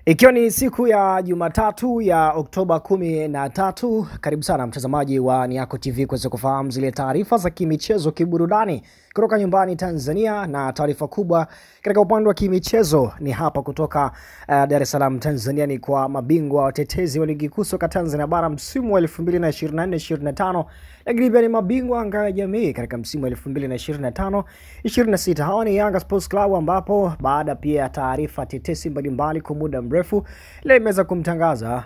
Ikiwa ni siku ya Jumatatu ya Oktoba 13, karibu sana mtazamaji wa Niako TV kuweza kufahamu zile taarifa za kimichezo kiburudani kutoka nyumbani Tanzania, na taarifa kubwa katika upande wa kimichezo ni hapa kutoka Dar es Salaam Tanzania, ni kwa mabingwa watetezi wa ligi kuu soka Tanzania bara msimu wa 2024-2025, lakini pia ni mabingwa ngao ya jamii katika msimu wa 2025-2026. Hawa ni Yanga Sports Club, ambapo baada pia ya taarifa tetesi mbalimbali kwa muda mrefu leo imeweza kumtangaza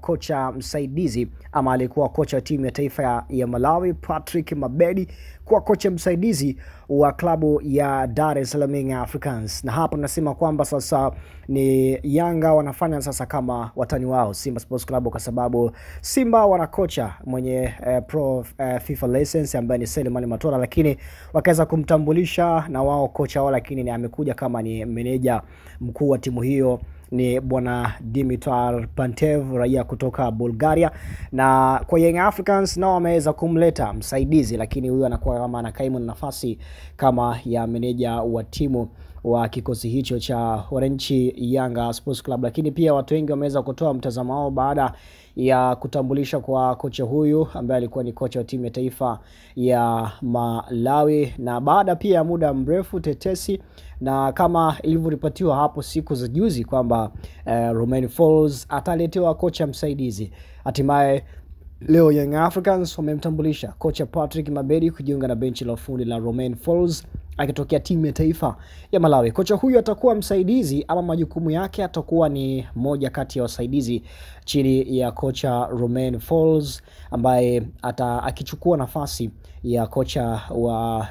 kocha msaidizi ama alikuwa kocha wa timu ya taifa ya Malawi Patrick Mabedi kuwa kocha msaidizi wa klabu ya Dar es Salaam Young Africans. Na hapa tunasema kwamba sasa ni Yanga wanafanya sasa kama watani wao Simba Sports Club, kwa sababu Simba wana kocha mwenye pro FIFA license ambaye ni Selemani Matola, lakini wakaweza kumtambulisha na wao kocha wao, lakini ni amekuja kama ni meneja mkuu wa timu hiyo ni bwana Dimitar Pantev, raia kutoka Bulgaria. Na kwa Young Africans nao wameweza kumleta msaidizi, lakini huyu anakuwa kama anakaimu nafasi kama ya meneja wa timu wa kikosi hicho cha Orange Yanga Sports Club. Lakini pia watu wengi wameweza kutoa mtazamo wao baada ya kutambulisha kwa kocha huyu ambaye alikuwa ni kocha wa timu ya taifa ya Malawi, na baada pia muda mrefu tetesi, na kama ilivyoripotiwa hapo siku za juzi kwamba Romain Folz ataletewa kocha msaidizi. Hatimaye leo Young Africans wamemtambulisha kocha Patrick Mabedi kujiunga na benchi la ufundi la Romain Folz akitokea timu ya taifa ya Malawi. Kocha huyu atakuwa msaidizi ama majukumu yake atakuwa ni moja kati ya wasaidizi chini ya kocha Romain Folz, ambaye akichukua nafasi ya kocha wa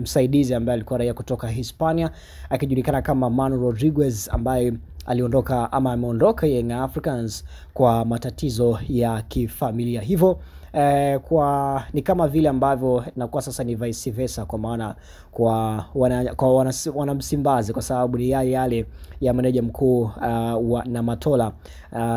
msaidizi ambaye alikuwa raia kutoka Hispania akijulikana kama Manu Rodriguez, ambaye aliondoka ama ameondoka Young Africans kwa matatizo ya kifamilia. Hivyo ni kama vile ambavyo inakuwa sasa ni vice versa, kwa maana kwa wana Msimbazi, kwa sababu ni yale ya meneja mkuu na Matola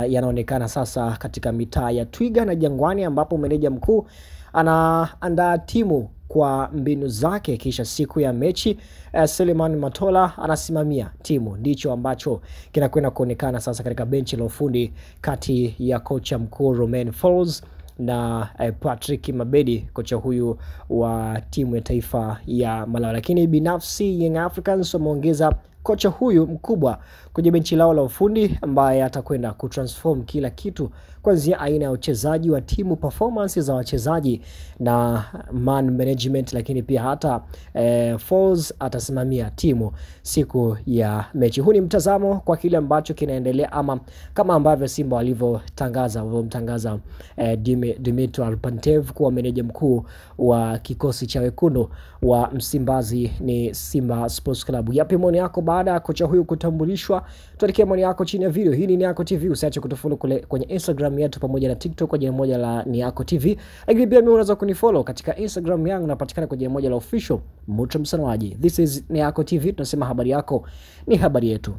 yanaonekana sasa katika mitaa ya Twiga na Jangwani, ambapo meneja mkuu anaandaa timu kwa mbinu zake, kisha siku ya mechi Selemani Matola anasimamia timu. Ndicho ambacho kinakwenda kuonekana sasa katika benchi la ufundi kati ya kocha mkuu Romain Folz na Patrick Mabedi, kocha huyu wa timu ya taifa ya Malawi. Lakini binafsi Young Africans wameongeza kocha huyu mkubwa kwenye benchi lao la ufundi, ambaye atakwenda kutransform kila kitu, kuanzia aina ya uchezaji wa timu, performance za wachezaji na man management, lakini pia hata Folz atasimamia timu siku ya mechi. Huu ni mtazamo kwa kile ambacho kinaendelea, ama kama ambavyo Simba wamemtangaza Dimitar Pantev kuwa meneja mkuu wa kikosi cha wekundu wa Msimbazi ni Simba Sports Club. Yapi maoni yako baada ya kocha huyu kutambulishwa? Tuandikie maoni yako chini ya video. Hii ni Niako TV, usiache kutufollow kwenye Instagram yetu pamoja na TikTok kwa jina moja la Niako TV. Lakini pia unaweza kunifollow katika Instagram yangu, napatikana kwa jina moja la official Mutra Msanawaji. This is Niako TV, tunasema habari yako ni habari yetu.